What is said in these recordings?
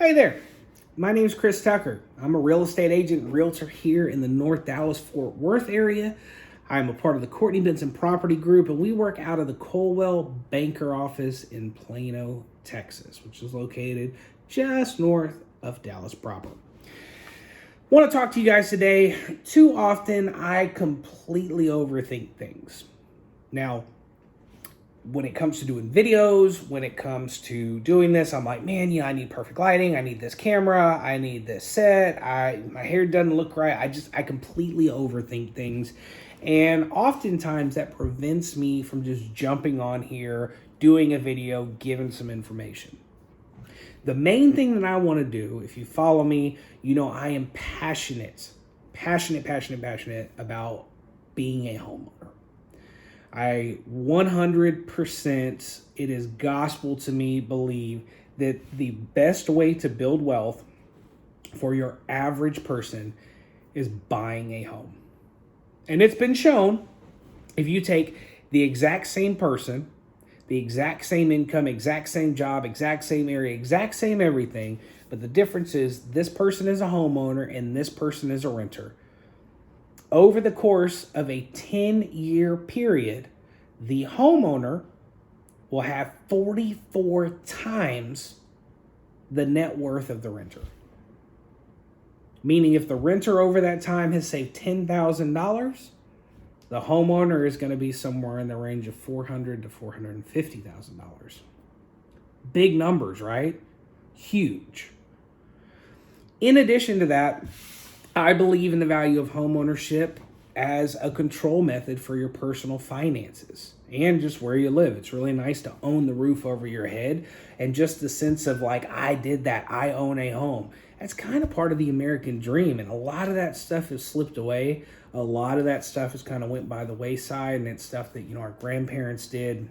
Hey there, my name is Chris Tucker. I'm a real estate agent and realtor here in the North Dallas-Fort Worth area. I'm a part of the Courtney Benson Property Group, and we work out of the Colwell Banker office in Plano, Texas, which is located just north of Dallas proper. Want to talk to you guys today. Too often, I completely overthink things. Now, when it comes to doing videos, when it comes to doing this, I'm like, man, I need perfect lighting. I need this camera. I need this set. My hair doesn't look right. I completely overthink things. And oftentimes that prevents me from just jumping on here, doing a video, giving some information. The main thing that I want to do, if you follow me, I am passionate about being a homeowner. I 100%, it is gospel to me, believe that the best way to build wealth for your average person is buying a home. And it's been shown, if you take the exact same person, the exact same income, exact same job, exact same area, exact same everything, but the difference is this person is a homeowner and this person is a renter. Over the course of a 10-year period, the homeowner will have 44 times the net worth of the renter. Meaning if the renter over that time has saved $10,000, the homeowner is going to be somewhere in the range of $400,000 to $450,000. Big numbers, right? Huge. In addition to that, I believe in the value of homeownership as a control method for your personal finances and just where you live. It's really nice to own the roof over your head and just the sense of like, I did that, I own a home. That's kind of part of the American dream, and a lot of that stuff has slipped away. A lot of that stuff has kind of went by the wayside, and it's stuff that our grandparents did,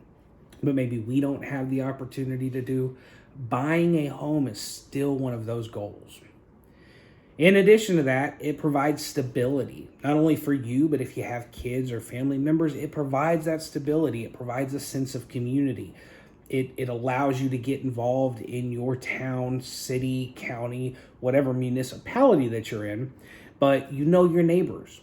but maybe we don't have the opportunity to do. Buying a home is still one of those goals. In addition to that, it provides stability, not only for you, but if you have kids or family members, it provides that stability. It provides a sense of community. It allows you to get involved in your town, city, county, whatever municipality that you're in, but your neighbors.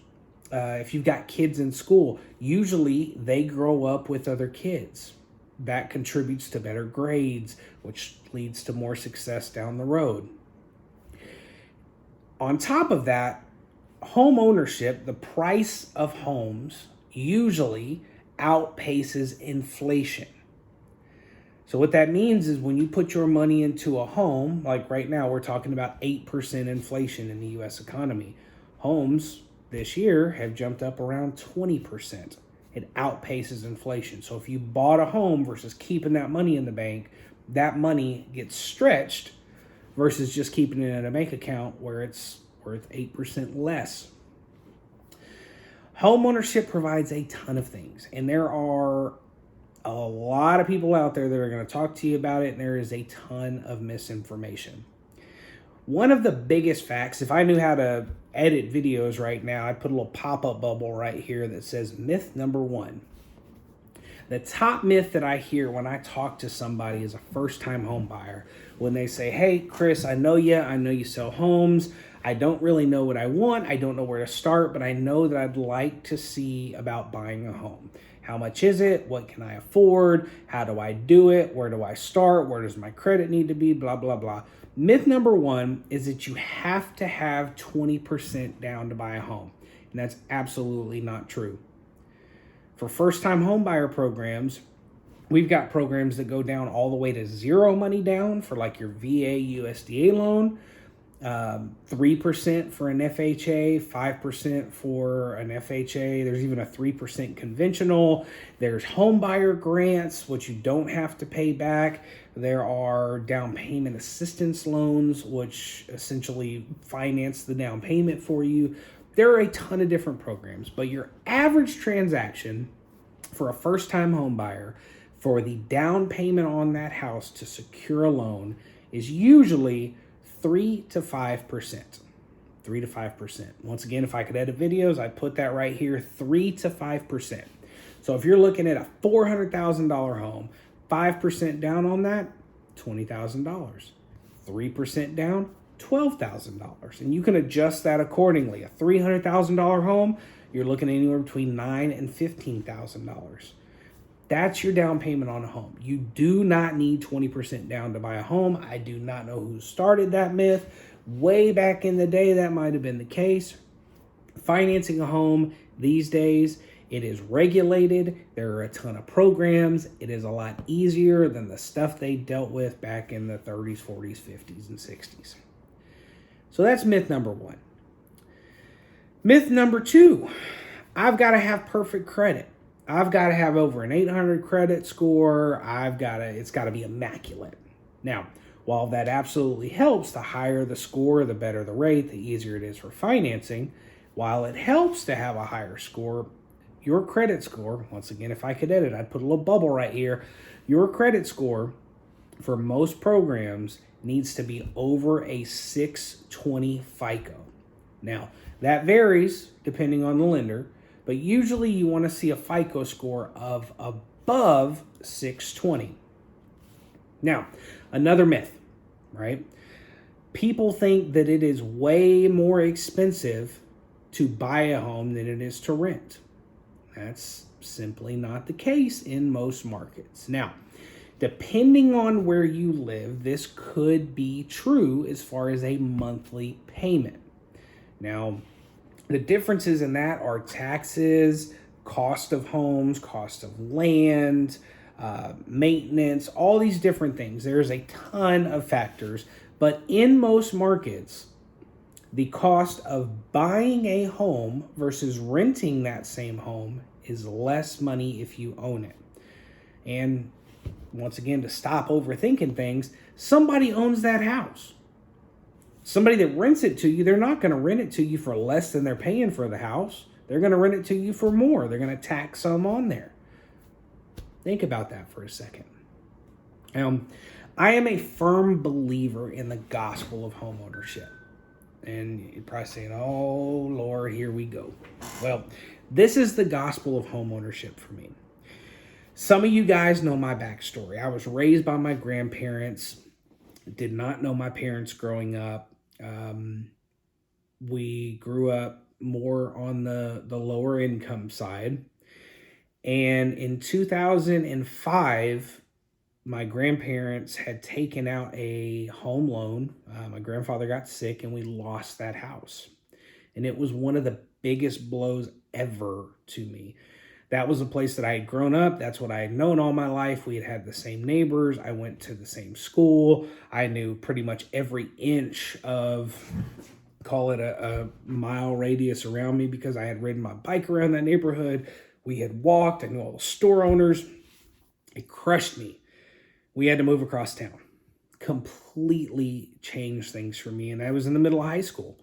If you've got kids in school, usually they grow up with other kids. That contributes to better grades, which leads to more success down the road. On top of that, home ownership, the price of homes usually outpaces inflation. So what that means is when you put your money into a home, like right now we're talking about 8% inflation in the U.S. economy. Homes this year have jumped up around 20%. It outpaces inflation. So if you bought a home versus keeping that money in the bank, that money gets stretched versus just keeping it in a bank account where it's worth 8% less. Homeownership provides a ton of things, and there are a lot of people out there that are going to talk to you about it, and there is a ton of misinformation. One of the biggest facts, if I knew how to edit videos right now, I'd put a little pop-up bubble right here that says myth number 1. The top myth that I hear when I talk to somebody as a first-time home buyer, when they say, hey, Chris, I know you sell homes. I don't really know what I want. I don't know where to start, but I know that I'd like to see about buying a home. How much is it? What can I afford? How do I do it? Where do I start? Where does my credit need to be? Blah, blah, blah. Myth number 1 is that you have to have 20% down to buy a home. And that's absolutely not true. For first-time home buyer programs, we've got programs that go down all the way to 0 money down for like your VA USDA loan, 3% for an FHA, 5% for an FHA. There's even a 3% conventional. There's home buyer grants, which you don't have to pay back. There are down payment assistance loans, which essentially finance the down payment for you. There are a ton of different programs, but your average transaction for a first-time home buyer for the down payment on that house to secure a loan is usually 3 to 5%. 3 to 5%. Once again, if I could edit videos, I'd put that right here, 3 to 5%. So if you're looking at a $400,000 home, 5% down on that, $20,000. 3% down, $12,000. And you can adjust that accordingly. A $300,000 home, you're looking anywhere between $9,000 and $15,000. That's your down payment on a home. You do not need 20% down to buy a home. I do not know who started that myth. Way back in the day, that might have been the case. Financing a home these days, it is regulated. There are a ton of programs. It is a lot easier than the stuff they dealt with back in the 30s, 40s, 50s, and 60s. So that's myth number one. Myth number two, I've got to have perfect credit. I've got to have over an 800 credit score. It's got to be immaculate. Now, while that absolutely helps, the higher the score, the better the rate, the easier it is for financing. While it helps to have a higher score, your credit score, once again, if I could edit, I'd put a little bubble right here. Your credit score for most programs needs to be over a 620 FICO. Now, that varies depending on the lender, but usually you want to see a FICO score of above 620. Now, another myth, right? People think that it is way more expensive to buy a home than it is to rent. That's simply not the case in most markets. Now, depending on where you live, this could be true as far as a monthly payment. Now, the differences in that are taxes, cost of homes, cost of land, maintenance, all these different things. There's a ton of factors, but in most markets, the cost of buying a home versus renting that same home is less money if you own it. And once again, to stop overthinking things, somebody owns that house. Somebody that rents it to you, they're not going to rent it to you for less than they're paying for the house. They're going to rent it to you for more. They're going to tack some on there. Think about that for a second. I am a firm believer in the gospel of homeownership. And you're probably saying, oh, Lord, here we go. Well, this is the gospel of homeownership for me. Some of you guys know my backstory. I was raised by my grandparents, did not know my parents growing up. We grew up more on the lower income side. And in 2005, my grandparents had taken out a home loan. My grandfather got sick and we lost that house. And it was one of the biggest blows ever to me. That was a place that I had grown up. That's what I had known all my life. We had the same neighbors. I went to the same school. I knew pretty much every inch of, call it a mile radius around me because I had ridden my bike around that neighborhood. We had walked. I knew all the store owners. It crushed me. We had to move across town. Completely changed things for me. And I was in the middle of high school.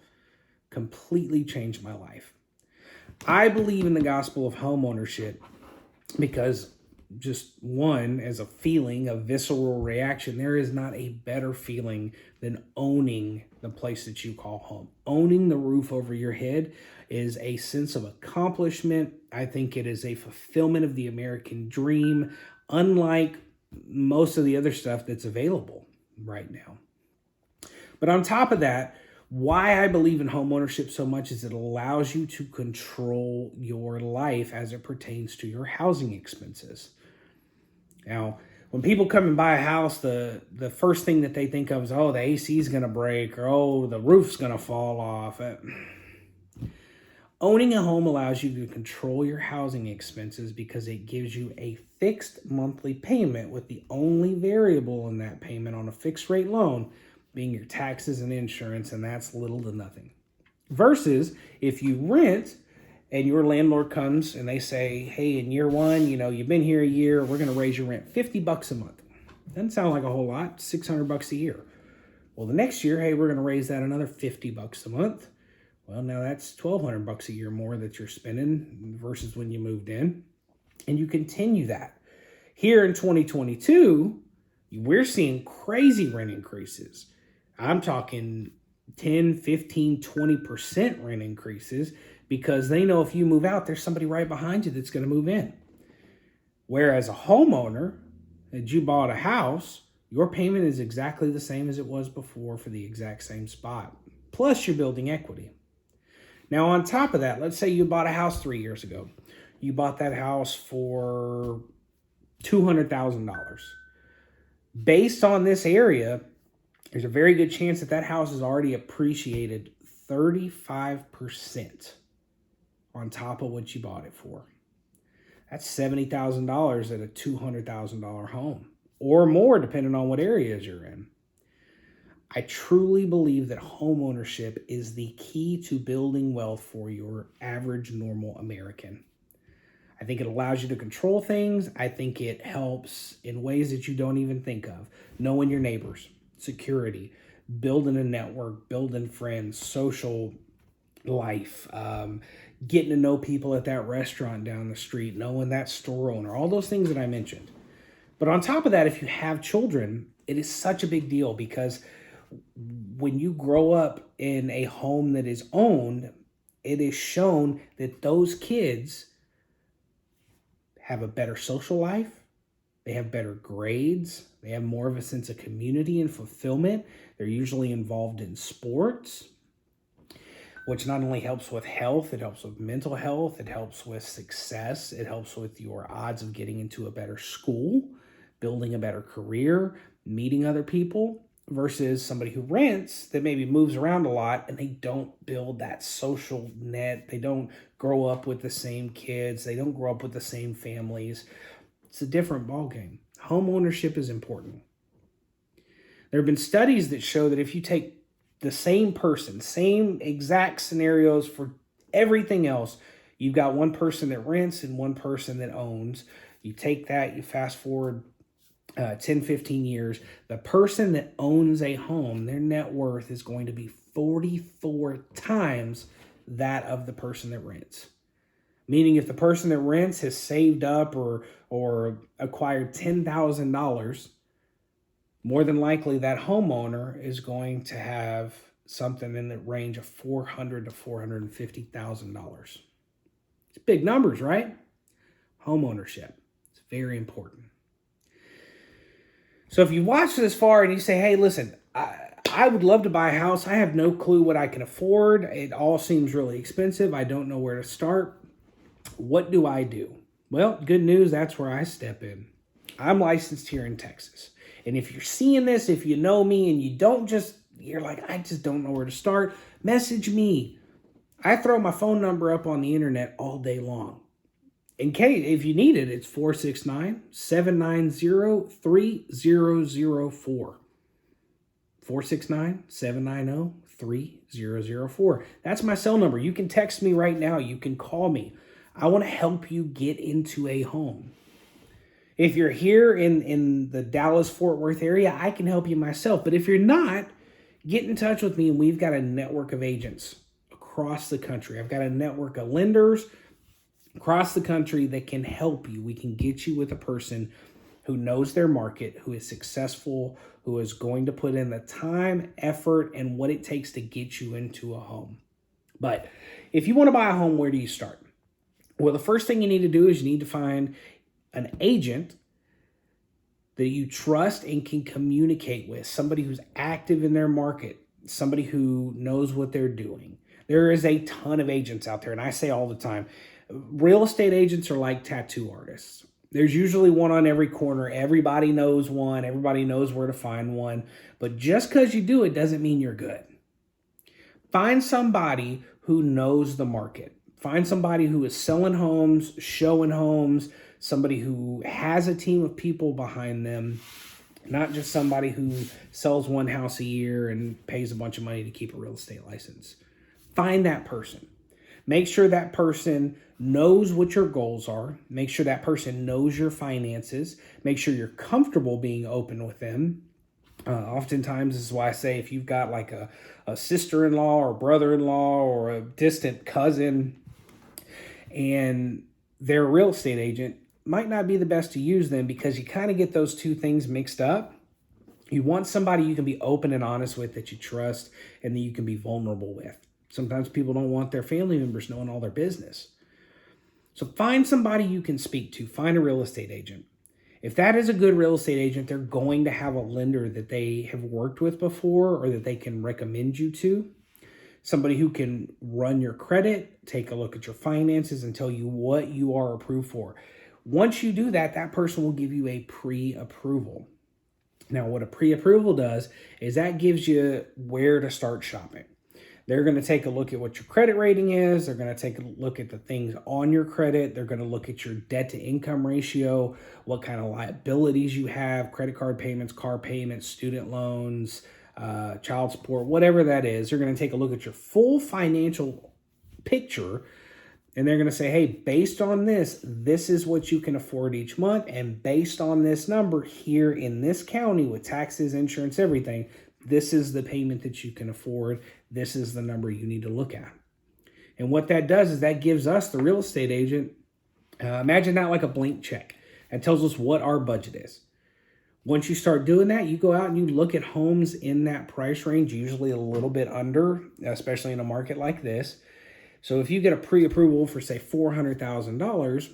Completely changed my life. I believe in the gospel of homeownership because just one, as a feeling, a visceral reaction, there is not a better feeling than owning the place that you call home. Owning the roof over your head is a sense of accomplishment. I think it is a fulfillment of the American dream, unlike most of the other stuff that's available right now. But on top of that, why I believe in homeownership so much is it allows you to control your life as it pertains to your housing expenses. Now, when people come and buy a house, the first thing that they think of is, oh, the AC is going to break, or oh, the roof's going to fall off. Owning a home allows you to control your housing expenses because it gives you a fixed monthly payment with the only variable in that payment on a fixed rate loan being your taxes and insurance, and that's little to nothing. Versus if you rent and your landlord comes and they say, hey, in year one, you've been here a year, we're going to raise your rent $50 a month. Doesn't sound like a whole lot, $600 a year. Well, the next year, hey, we're going to raise that another $50 a month. Well, now that's $1,200 a year more that you're spending versus when you moved in. And you continue that. Here in 2022, we're seeing crazy rent increases. I'm talking 10, 15, 20% rent increases because they know if you move out, there's somebody right behind you that's going to move in. Whereas a homeowner, that you bought a house, your payment is exactly the same as it was before for the exact same spot. Plus, you're building equity. Now, on top of that, let's say you bought a house 3 years ago. You bought that house for $200,000. Based on this area, there's a very good chance that that house is already appreciated 35% on top of what you bought it for. That's $70,000 at a $200,000 home, or more depending on what areas you're in. I truly believe that homeownership is the key to building wealth for your average normal American. I think it allows you to control things. I think it helps in ways that you don't even think of. Knowing your neighbors, security, building a network, building friends, social life, getting to know people at that restaurant down the street, knowing that store owner, all those things that I mentioned. But on top of that, if you have children, it is such a big deal because when you grow up in a home that is owned, it is shown that those kids have a better social life, they have better grades, they have more of a sense of community and fulfillment. They're usually involved in sports, which not only helps with health, it helps with mental health, it helps with success, it helps with your odds of getting into a better school, building a better career, meeting other people, versus somebody who rents that maybe moves around a lot and they don't build that social net. They don't grow up with the same kids. They don't grow up with the same families. It's a different ballgame. Home ownership is important. There have been studies that show that if you take the same person, same exact scenarios for everything else, you've got one person that rents and one person that owns. You take that, you fast forward 10, 15 years, the person that owns a home, their net worth is going to be 44 times that of the person that rents. Meaning if the person that rents has saved up or acquired $10,000, more than likely that homeowner is going to have something in the range of $400,000 to $450,000. It's big numbers, right? Home ownership. It's very important. So if you watch this far and you say, hey, listen, I would love to buy a house. I have no clue what I can afford. It all seems really expensive. I don't know where to start. What do I do? Well, good news, that's where I step in. I'm licensed here in Texas. And if you're seeing this, if you know me and you're like, I just don't know where to start, message me. I throw my phone number up on the internet all day long. In case, if you need it, it's 469-790-3004. 469-790-3004. That's my cell number. You can text me right now. You can call me. I want to help you get into a home. If you're here in the Dallas-Fort Worth area, I can help you myself. But if you're not, get in touch with me, and we've got a network of agents across the country. I've got a network of lenders across the country that can help you. We can get you with a person who knows their market, who is successful, who is going to put in the time, effort, and what it takes to get you into a home. But if you want to buy a home, where do you start? Well, the first thing you need to do is you need to find an agent that you trust and can communicate with, somebody who's active in their market, somebody who knows what they're doing. There is a ton of agents out there, and I say all the time, real estate agents are like tattoo artists. There's usually one on every corner. Everybody knows one. Everybody knows where to find one. But just because you do it doesn't mean you're good. Find somebody who knows the market. Find somebody who is selling homes, showing homes, somebody who has a team of people behind them, not just somebody who sells one house a year and pays a bunch of money to keep a real estate license. Find that person. Make sure that person knows what your goals are. Make sure that person knows your finances. Make sure you're comfortable being open with them. Oftentimes, this is why I say if you've got like a sister-in-law or brother-in-law or a distant cousin and they're a real estate agent, might not be the best to use them because you kind of get those two things mixed up. You want somebody you can be open and honest with, that you trust, and that you can be vulnerable with. Sometimes people don't want their family members knowing all their business. So find somebody you can speak to. Find a real estate agent. If that is a good real estate agent, they're going to have a lender that they have worked with before or that they can recommend you to. Somebody who can run your credit, take a look at your finances, and tell you what you are approved for. Once you do that, that person will give you a pre-approval. Now, what a pre-approval does is that gives you where to start shopping. They're going to take a look at what your credit rating is. They're going to take a look at the things on your credit. They're going to look at your debt to income ratio, what kind of liabilities you have, credit card payments, car payments, student loans, child support, whatever that is. They're going to take a look at your full financial picture, and they're going to say, hey, based on this, this is what you can afford each month. And based on this number here in this county with taxes, insurance, everything, this is the payment that you can afford. This is the number you need to look at. And what that does is that gives us, the real estate agent, imagine that like a blank check. That tells us what our budget is. Once you start doing that, you go out and you look at homes in that price range, usually a little bit under, especially in a market like this. So if you get a pre-approval for, say, $400,000,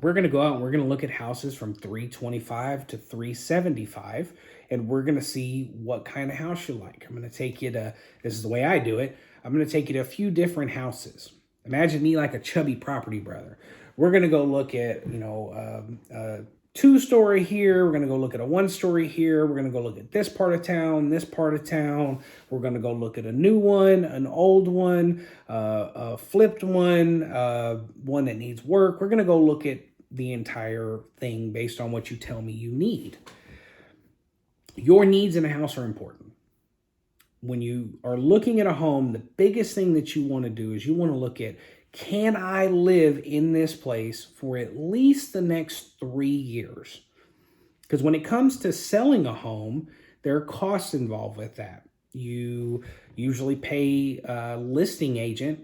we're going to go out and we're going to look at houses from $325,000 to $375,000, and we're going to see what kind of house you like. I'm going to take you to, this is the way I do it, I'm going to take you to a few different houses. Imagine me like a chubby property brother. We're going to go look at, a two-story here. We're going to go look at a one-story here. We're going to go look at this part of town, this part of town. We're going to go look at a new one, an old one, a flipped one, one that needs work. We're going to go look at the entire thing based on what you tell me you need. Your needs in a house are important. When you are looking at a home, the biggest thing that you want to do is you want to look at, can I live in this place for at least the next 3 years? Because when it comes to selling a home, there are costs involved with that. You usually pay a listing agent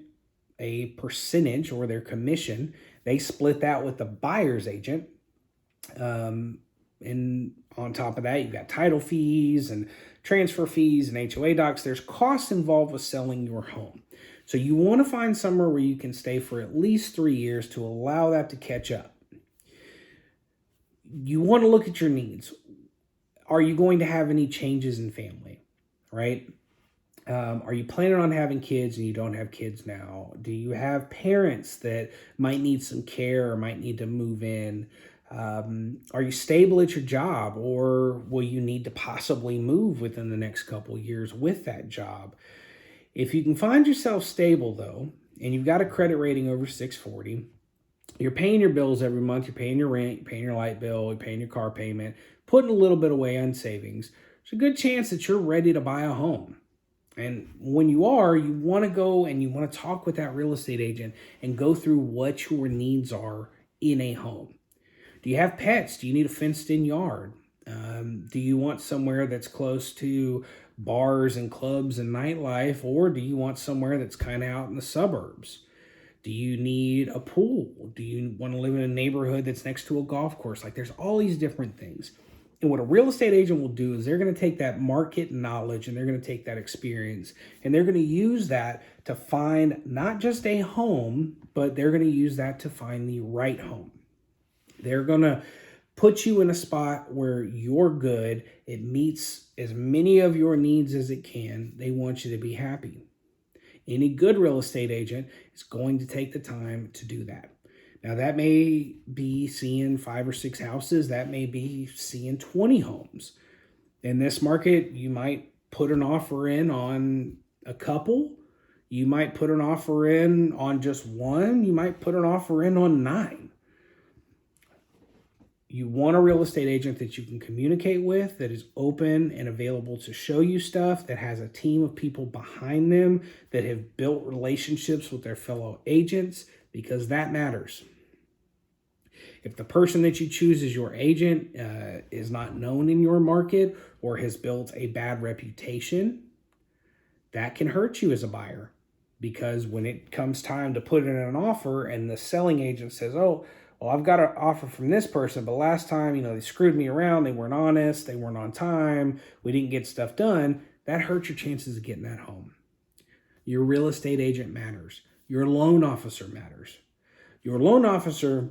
a percentage or their commission. They split that with the buyer's agent. And on top of that, you've got title fees and transfer fees and HOA docs. There's costs involved with selling your home. So you want to find somewhere where you can stay for at least 3 years to allow that to catch up. You want to look at your needs. Are you going to have any changes in family, right? Are you planning on having kids and you don't have kids now? Do you have parents that might need some care or might need to move in? Are you stable at your job, or will you need to possibly move within the next couple of years with that job? If you can find yourself stable, though, and you've got a credit rating over 640, you're paying your bills every month, you're paying your rent, you're paying your light bill, you're paying your car payment, putting a little bit away on savings, there's a good chance that you're ready to buy a home. And when you are, you want to go and you want to talk with that real estate agent and go through what your needs are in a home. Do you have pets? Do you need a fenced-in yard? Do you want somewhere that's close to bars and clubs and nightlife, or do you want somewhere that's kind of out in the suburbs? Do you need a pool? Do you want to live in a neighborhood that's next to a golf course? Like, there's all these different things. And what a real estate agent will do is they're going to take that market knowledge and they're going to take that experience and they're going to use that to find not just a home, but they're going to use that to find the right home. They're going to put you in a spot where you're good. It meets as many of your needs as it can. They want you to be happy. Any good real estate agent is going to take the time to do that. Now, that may be seeing 5 or 6 houses. That may be seeing 20 homes. In this market, you might put an offer in on a couple. You might put an offer in on just one. You might put an offer in on 9. You want a real estate agent that you can communicate with, that is open and available to show you stuff, that has a team of people behind them, that have built relationships with their fellow agents, because that matters. If the person that you choose as your agent is not known in your market or has built a bad reputation, that can hurt you as a buyer. Because when it comes time to put in an offer and the selling agent says, oh, well, I've got an offer from this person, but last time, they screwed me around. They weren't honest. They weren't on time. We didn't get stuff done. That hurts your chances of getting that home. Your real estate agent matters. Your loan officer matters. Your loan officer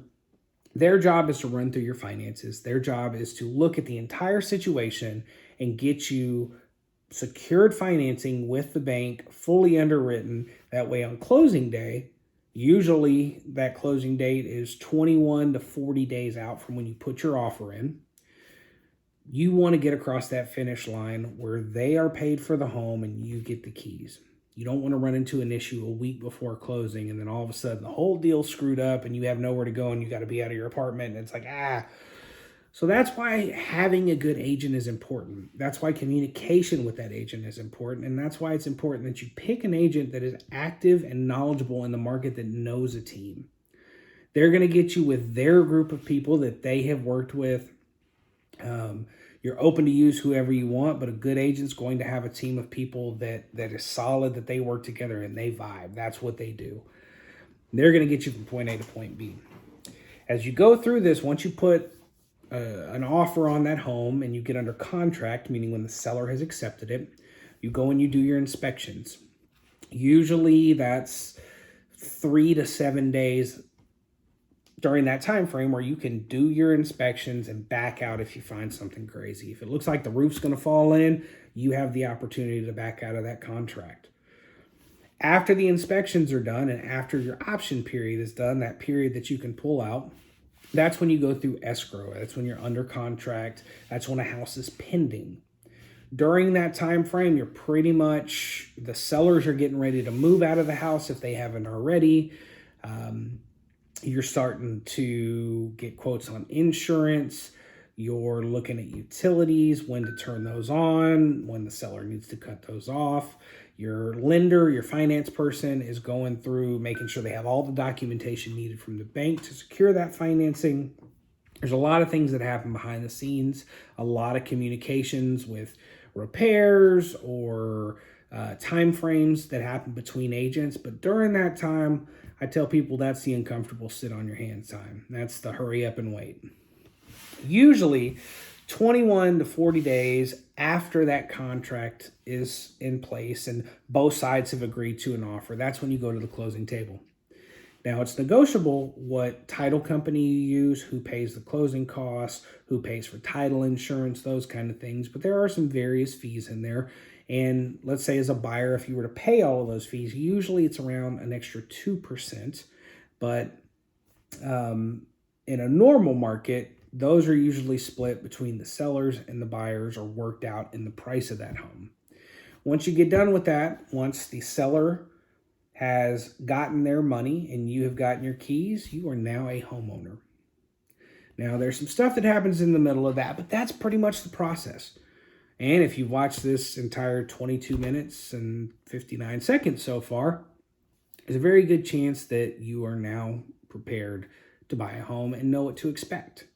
Their job is to run through your finances. Their job is to look at the entire situation and get you secured financing with the bank, fully underwritten. That way on closing day, usually that closing date is 21 to 40 days out from when you put your offer in. You want to get across that finish line where they are paid for the home and you get the keys. You don't want to run into an issue a week before closing and then all of a sudden the whole deal's screwed up and you have nowhere to go and you got to be out of your apartment and it's like, So that's why having a good agent is important. That's why communication with that agent is important. And that's why it's important that you pick an agent that is active and knowledgeable in the market that knows a team. They're going to get you with their group of people that they have worked with. You're open to use whoever you want, but a good agent's going to have a team of people that is solid, that they work together and they vibe. That's what they do. They're going to get you from point A to point B. As you go through this, once you put an offer on that home and you get under contract, meaning when the seller has accepted it, you go and you do your inspections. Usually that's 3 to 7 days during that time frame where you can do your inspections and back out if you find something crazy. If it looks like the roof's going to fall in, you have the opportunity to back out of that contract. After the inspections are done and after your option period is done, that period that you can pull out, that's when you go through escrow. That's when you're under contract. That's when a house is pending. During that time frame, you're pretty much, the sellers are getting ready to move out of the house if they haven't already. You're starting to get quotes on insurance. You're looking at utilities, when to turn those on, when the seller needs to cut those off. Your lender, your finance person is going through making sure they have all the documentation needed from the bank to secure that financing. There's a lot of things that happen behind the scenes, a lot of communications with repairs or time frames that happen between agents. But during that time, I tell people that's the uncomfortable sit on your hands time. That's the hurry up and wait. Usually 21 to 40 days after that contract is in place and both sides have agreed to an offer, that's when you go to the closing table. Now, it's negotiable what title company you use, who pays the closing costs, who pays for title insurance, those kind of things. But there are some various fees in there. And let's say as a buyer, if you were to pay all of those fees, usually it's around an extra 2%. But in a normal market, those are usually split between the sellers and the buyers or worked out in the price of that home. Once you get done with that, once the seller has gotten their money and you have gotten your keys, you are now a homeowner. Now, there's some stuff that happens in the middle of that, but that's pretty much the process. And if you've watched this entire 22 minutes and 59 seconds so far, there's a very good chance that you are now prepared to buy a home and know what to expect.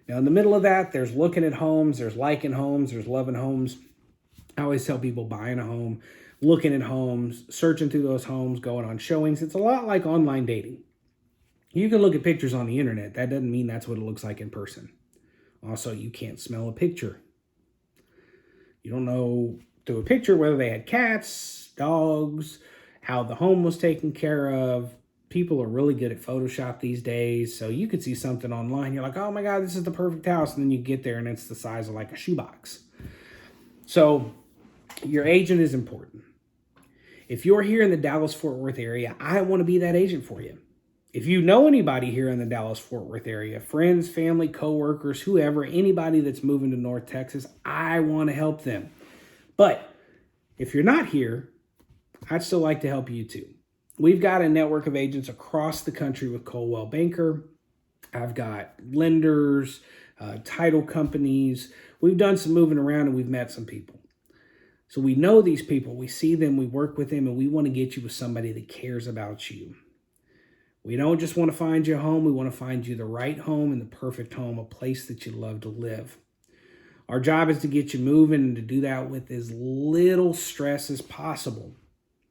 Now, in the middle of that, there's looking at homes, there's liking homes, there's loving homes. I always tell people buying a home, looking at homes, searching through those homes, going on showings. It's a lot like online dating. You can look at pictures on the internet. That doesn't mean that's what it looks like in person. Also, you can't smell a picture. You don't know through a picture whether they had cats, dogs, how the home was taken care of. People are really good at Photoshop these days. So you could see something online. You're like, oh my God, this is the perfect house. And then you get there and it's the size of like a shoebox. So your agent is important. If you're here in the Dallas-Fort Worth area, I want to be that agent for you. If you know anybody here in the Dallas-Fort Worth area, friends, family, coworkers, whoever, anybody that's moving to North Texas, I want to help them. But if you're not here, I'd still like to help you too. We've got a network of agents across the country with Coldwell Banker. I've got lenders, title companies. We've done some moving around and we've met some people. So we know these people, we see them, we work with them, and we want to get you with somebody that cares about you. We don't just want to find you a home, we want to find you the right home and the perfect home, a place that you love to live. Our job is to get you moving and to do that with as little stress as possible.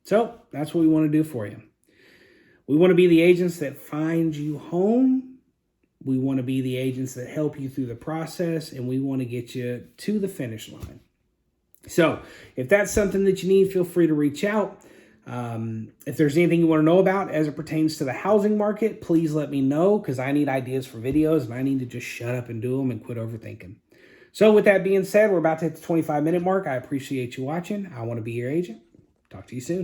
So that's what we want to do for you. We want to be the agents that find you home. We want to be the agents that help you through the process, and we want to get you to the finish line. So if that's something that you need, feel free to reach out. If there's anything you want to know about as it pertains to the housing market, please let me know, because I need ideas for videos and I need to just shut up and do them and quit overthinking. So with that being said, we're about to hit the 25-minute mark. I appreciate you watching. I want to be your agent. Talk to you soon.